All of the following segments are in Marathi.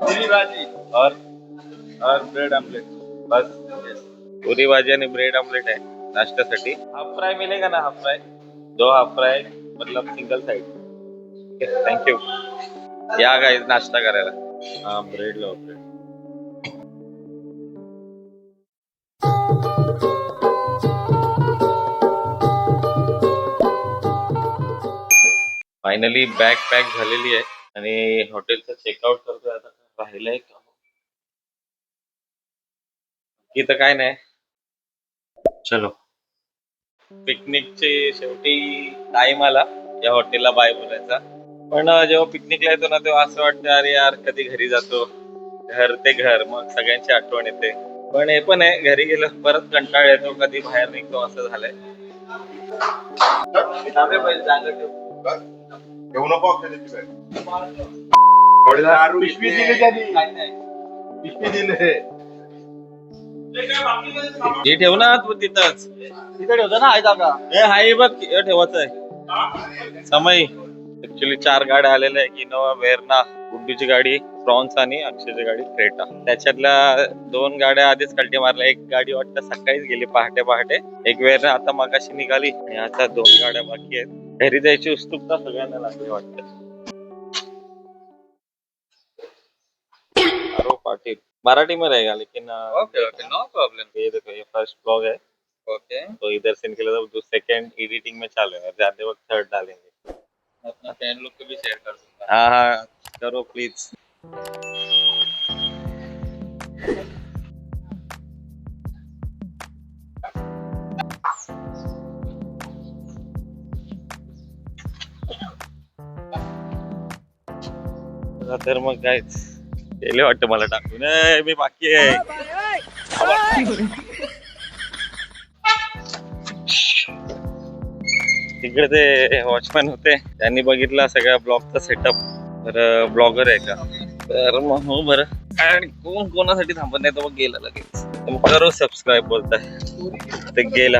पूरी भाजी और ब्रेड ऑमलेट बस। पूरी भाजी आणि ब्रेड ऑमलेट आहे नाश्त्यासाठी। हाफ फ्राय मिलेगा ना? हाफ फ्राय 2 हाफ फ्राय मतलब सिंगल साइड। थँक्यू। या गाइस नाश्ता करायला। हा bread low bread. Finally bag pack झालेली आहे आणि हॉटेलचं चेकआउट करतोय आता। राहिलंय का? इथं काय नाही। चलो पिकनिकचे शेवटी टाइम आला या हॉटेलला बाय बोलायचा। पण जेव्हा पिकनिकला येतो ना तेव्हा असं वाटतं अरे यार कधी घरी जातो। घर ते घर, मग सगळ्यांची आठवण येते। पण हे पण आहे घरी गेलो परत कंटाळ येतो, कधी बाहेर निघतो असं झालंय। घेऊ नको पिशवी दिली त्यांनी, पिशवी दिले हे ठेव ना तू तिथंच। तिथे ठेवतो ना, आहे जागा। हे हाय बघ हे ठेवायचं आहे समय। ऍक्च्युली 4 गाड्या आलेल्या आहे, इनोवा वेरना, गुड्डूची गाडी प्रॉन्स आणि अक्षयची गाडी क्रेटा। त्याच्यातल्या 2 गाड्या आधीच कल्टी मारल्या। एक गाडी वाटतं सकाळीच गेली पहाटे पहाटे। एक वेरना आता मगाशी निघाली आणि आता 2 गाड्या बाकी आहेत। घरी जायची उत्सुकता सगळ्यांना लागली वाटतं। पाटिल मराठी में रहेगा लेकिन ओके ओके नो प्रॉब्लम। ये देखो ये फर्स्ट ब्लॉग है। ओके तो इधर से निकले तो सेकंड एडिटिंग में चालू है, जाते वक्त थर्ड डालेंगे। अपना फैन लोग को भी शेयर कर दूंगा। हाँ हाँ करो प्लीज। तर मग कायच गेले वाटतं मला टाकून। मी बाकी आहे। तिकडे ते वॉचमॅन होते, त्यांनी बघितला सगळ्या ब्लॉगचा सेटअप। तर ब्लॉगर आहे का? तर मग हो बरं। आणि कोण कोणासाठी थांबत नाही तो मग गेला लगेच। मग करो सबस्क्राईब बोलताय ते गेला।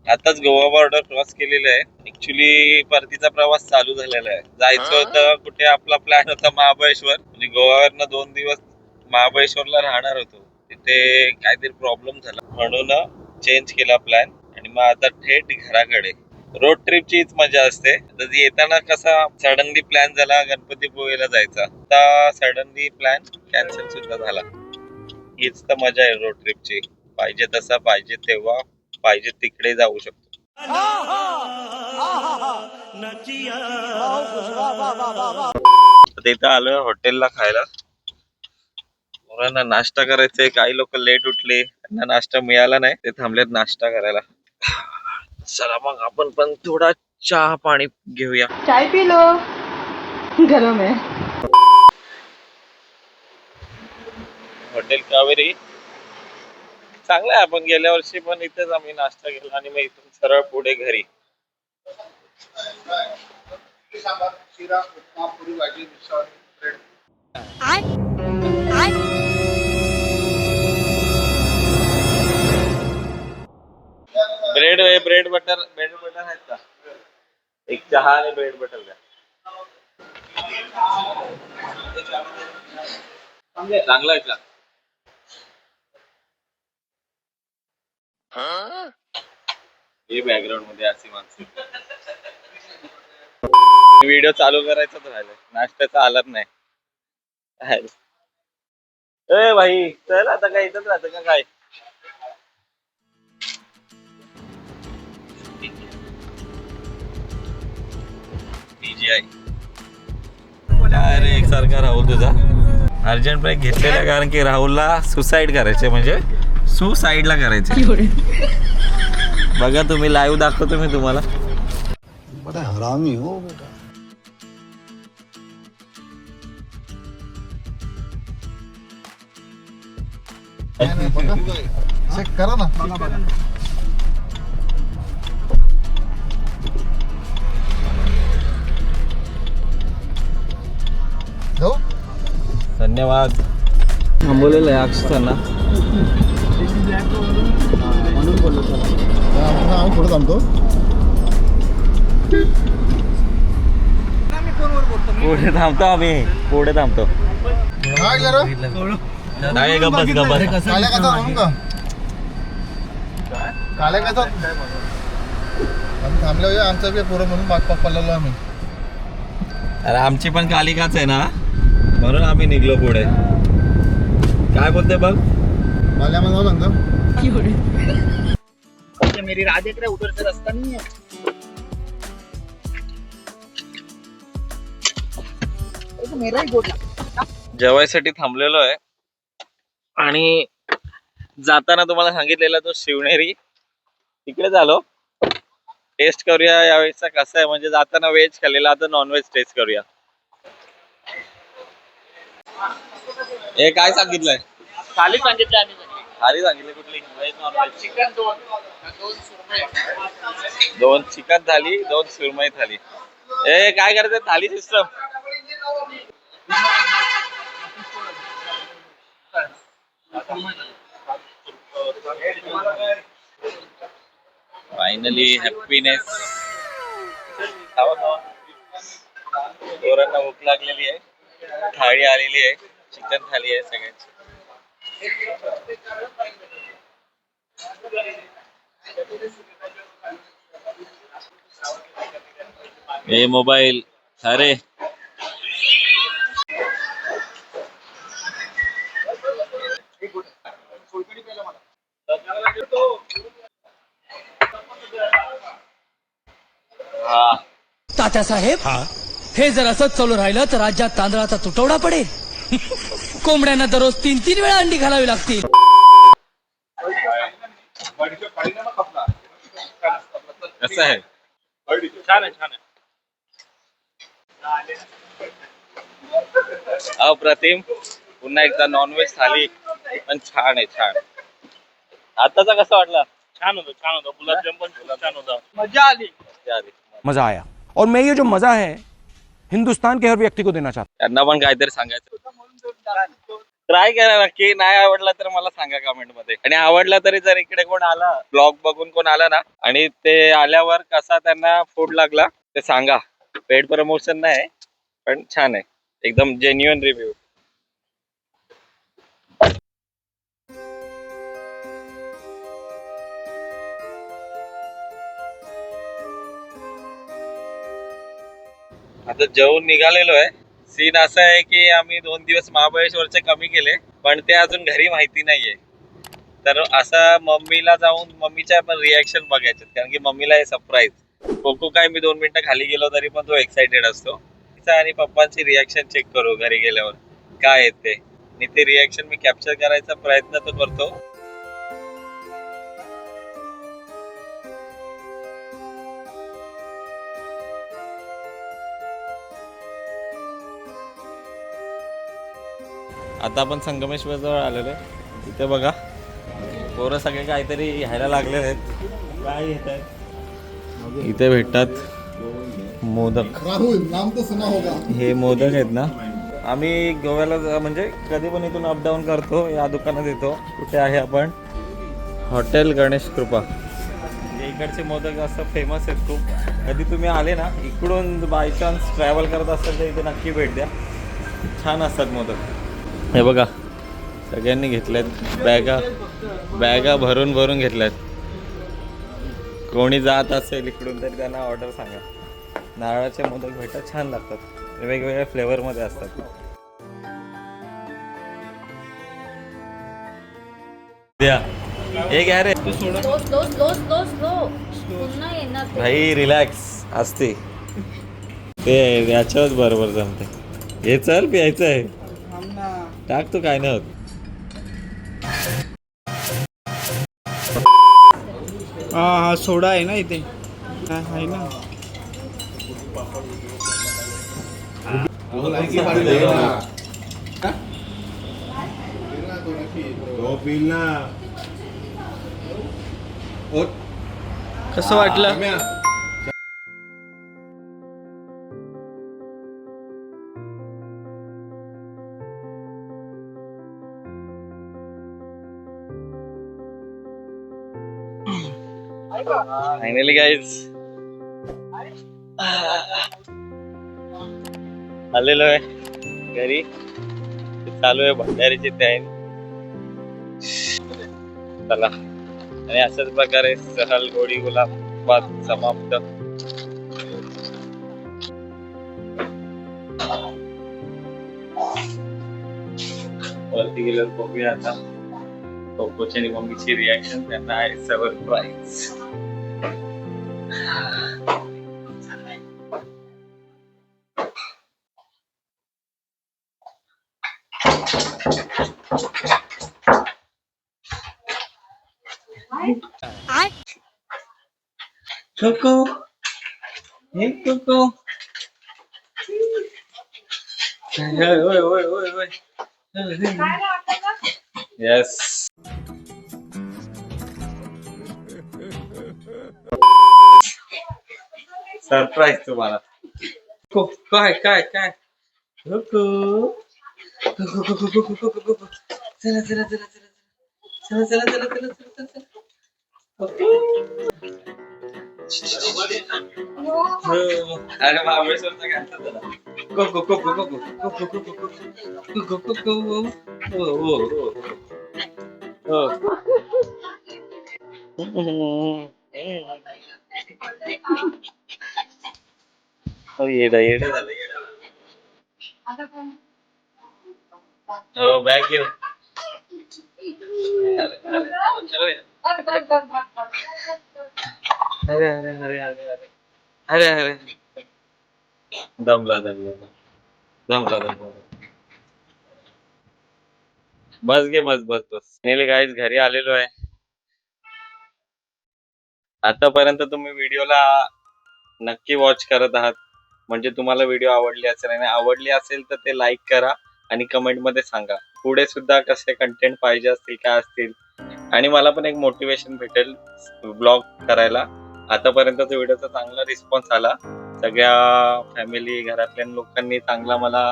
आताच गोवा बॉर्डर क्रॉस केलेलं आहे। ऍक्च्युली परतीचा प्रवास चालू झालेला आहे। जायचं होतं कुठे, आपला प्लॅन होता महाबळेश्वर। म्हणजे गोव्यावरनं 2 दिवस महाबळेश्वरला राहणार होतो, तिथे काहीतरी प्रॉब्लेम झाला म्हणून चेंज केला प्लॅन आणि मग आता थेट घराकडे। रोड ट्रिपचीच मजा असते। येताना कसा सडनली प्लॅन झाला गणपतीपुळेला जायचा, आता सडनली प्लॅन कॅन्सल सुद्धा झाला। हीच तर मजा आहे रोड ट्रिपची। पाहिजे तसा पाहिजे तेव्हा पाहिजे तिकडे जाऊ शकतो। तिथं आलोय हॉटेलला खायला। मुलांना नाश्ता करायचंय, काही लोक लेट उठले त्यांना नाश्ता मिळाला नाही, ते थांबलेत नाश्ता करायला। चला मग आपण पण थोडा चहा पाणी घेऊया। चाय पी लो गरम आहे। हॉटेल कावेरी चांगलं आहे। आपण गेल्या वर्षी पण इथेच आम्ही नाश्ता केला आणि मग इथून सरळ पुढे घरी। शिरा, उपमा, पुरी भाजी, मिसळ, ब्रेड। ब्रेड बटर आहेत का? एक चहा आणि ब्रेड बटर द्या। चांगलं आहे का? हे बॅकग्राऊंड मध्ये अशी माणसं। व्हिडिओ चालू करायचाच राहिलं, नाश्त्याचा आलाच नाही। ए भाई चल आता काय इथंच राहतं का काय? अरे एकसारखा राहुल तुझा अर्जंट ब्रेक घेतलेला, कारण की राहुलला सुसाईड करायचे, म्हणजे सुसाईडला करायचे। बघा तुम्ही लाईव्ह दाखवतो मी तुम्हाला। बड़ा हरामी हो बेटा। चेक करा ना, बघा धन्यवाद। थांबवलेलं आहे अक्षतांना। म्हणून बोललो आम्ही पुढे थांबतो। पुढे थांबतो आम्ही, पुढे थांबतो. काय जरा नाही गबस गबस. काल्या कसा म्हणून का काल्या कसा आम्ही थांबलो आमचा बी पोरं म्हणून माग पडलेलो आम्ही. अरे आमची पण कालिकाच आहे ना, म्हणून आम्ही निघलो पुढे. काय बोलते बघ. माल्या जाऊ लागतं. मेरी राह देख रहे उधर से रास्ता नहीं है. तो मेरा ही गोट लागला. जेवायसाठी थांबलेलो आहे आणि जाताना तुम्हाला सांगितलेला तो शिवनेरी तिकडे झालो. टेस्ट करूया यावेळेचा कसा आहे, म्हणजे जाताना व्हेज खाल्लेला, आता नॉनव्हेज टेस्ट करूया. हे काय सांगितलंय? थाली सांगितलं आम्ही. थाली सांगितली कुठली? Veg non veg? चिकन दोन सुरमई. 2 चिकन थाली, 2 सुरमई थाली. ए काय करते थाली सिस्टम? Finally happiness. पोरांना भूक लागलेली आहे, थाळी आलेली आहे, चिकन थाली आहे सगळ्यांची. ए मोबाईल अरे हा. तात्यासाहेब हे जर असंच चालू राहिलं तर राज्यात तांदळाचा तुटवडा पडेल. कोंबड्यांना दररोज 3-3 वेळा अंडी घालावी लागतील. कसं आहे? छान आहे छान आहे. अप्रतिम. पुन्हा एकदा नॉनव्हेज थाली पण छान आहे, छान. आताचा कसा वाटला? छान होतं छान होतं. गुलाबजाम पण खूप छान होता. मजा आली. मजा आया और मैं ये जो मजा है हिंदुस्तान के हर व्यक्ति को देना चाहता त्यांना पण काहीतरी सांगायचं. ट्राय करा नक्की. नाही आवडला तर मला सांगा कमेंट मध्ये. आणि आवडला तरी जर इकडे कोण आला, ब्लॉग बघून कोण आला ना, आणि ते आल्यावर कसा त्यांना फूड लागला ते सांगा. पेड प्रमोशन नाही पण छान आहे, एकदम जेन्युइन रिव्ह्यू. आता जेवून निघालेलो आहे. सीन असा आहे की आम्ही 2 दिवस महाबळेश्वरचे कमी केले, पण ते अजून घरी माहिती नाहीये. तर असा मम्मीला जाऊन मम्मीच्या पण रिॲक्शन बघायचे, कारण की मम्मीला हे सरप्राईज. कोको काय मी 2 मिनिटं खाली गेलो तरी पण तो एक्साइटेड असतो. आणि पप्पांची रिॲक्शन चेक करू घरी गेल्यावर काय येते, आणि ते रिॲक्शन मी कॅप्चर करायचा प्रयत्न तर करतो. आता आपण संगमेश्वर जवळ आलेलो आहे. तिथे बघा पोरं सगळे काहीतरी घ्यायला लागलेले आहेत. काय घेत आहेत? इथे भेटतात मोदक. राहुल नाम तो सुना होगा. हे मोदक आहेत ना, आम्ही गोव्याला म्हणजे कधी पण इथून अपडाऊन करतो, या दुकानात येतो. कुठे आहे आपण? हॉटेल गणेश कृपा. इकडचे मोदक असं फेमस आहेत खूप. कधी तुम्ही आले ना इकडून बाय चान्स ट्रॅव्हल करत असाल तर इथे नक्की भेट द्या. छान असतात मोदक. हे बघा सगळ्यांनी घेतल्यात बॅगा भरून भरून घेतल्यात. कोणी जात असेल इकडून तरी त्यांना ऑर्डर सांगा. नारळाचे मोदक भेटतात, छान लागतात, वेगवेगळ्या फ्लेवरमध्ये असतात. द्या हे घ्या रे भाई, रिलॅक्स असते ते याच्यावर बरोबर जमते. हे चल प्यायचं आहे, टाक तू, काय नाही होत. हा सोडा आहे ना इथे, आहे ना. कसं वाटलं? फायनली गाईज आलेलो आहे घरी. चालू आहे भंडारीची तयारी. चला, आणि अशाच प्रकारे सहल गोडी गुलाबात समाप्त. वरती गेल्यावर बघूया आता कोकोची आणि मम्मीची रिॲक्शन. त्यांना आहे सरप्राईज. कोको, हे कोको. ओय ओय ओय ओय. येस. सरप्राईज तुम्हाला. काय काय काय. कोको. चला चला चला चला चला चला चला चला चला. अरे महाबळेश्वरचा घालतात त्याला. कोको कोको कोको कोको कोको कोको कोको कोको. येडा येडा झालं येडा. हो बॅग घेऊ. अरे अरे अरे अरे अरे अरे अरे. दमला दमला दमला दमला. बस घे बस बस बस. गाईज घरी आलेलो आहे. आतापर्यंत तुम्ही व्हिडिओला नक्की वॉच करत आहात, म्हणजे तुम्हाला व्हिडिओ आवडली असेल, आणि आवडली असेल तर ते लाईक करा आणि कमेंट मध्ये सांगा पुढे सुद्धा कसे कंटेंट पाहिजे असतील, काय असतील, आणि मला पण एक मोटिवेशन भेटेल ब्लॉग करायला. आतापर्यंतचा व्हिडिओचा चांगला रिस्पॉन्स आला. सगळ्या फॅमिली घरातल्या लोकांनी चांगला मला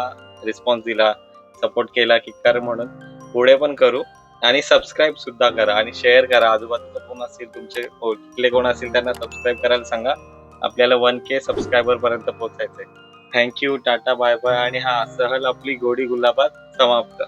रिस्पॉन्स दिला, सपोर्ट केला की कर म्हणून. पुढे पण करू. आणि सबस्क्राईब सुद्धा करा आणि शेअर करा. आजूबाजूला कोण असतील, तुमचे ओळखीतले कोण असतील त्यांना सबस्क्राईब करायला सांगा. आपल्याला 1K सबस्क्रायबर पर्यंत पोहोचायचंय. Thank you, tata, bye bye. आणि हा सहल आपली गोडी गुलाबात समाप्त.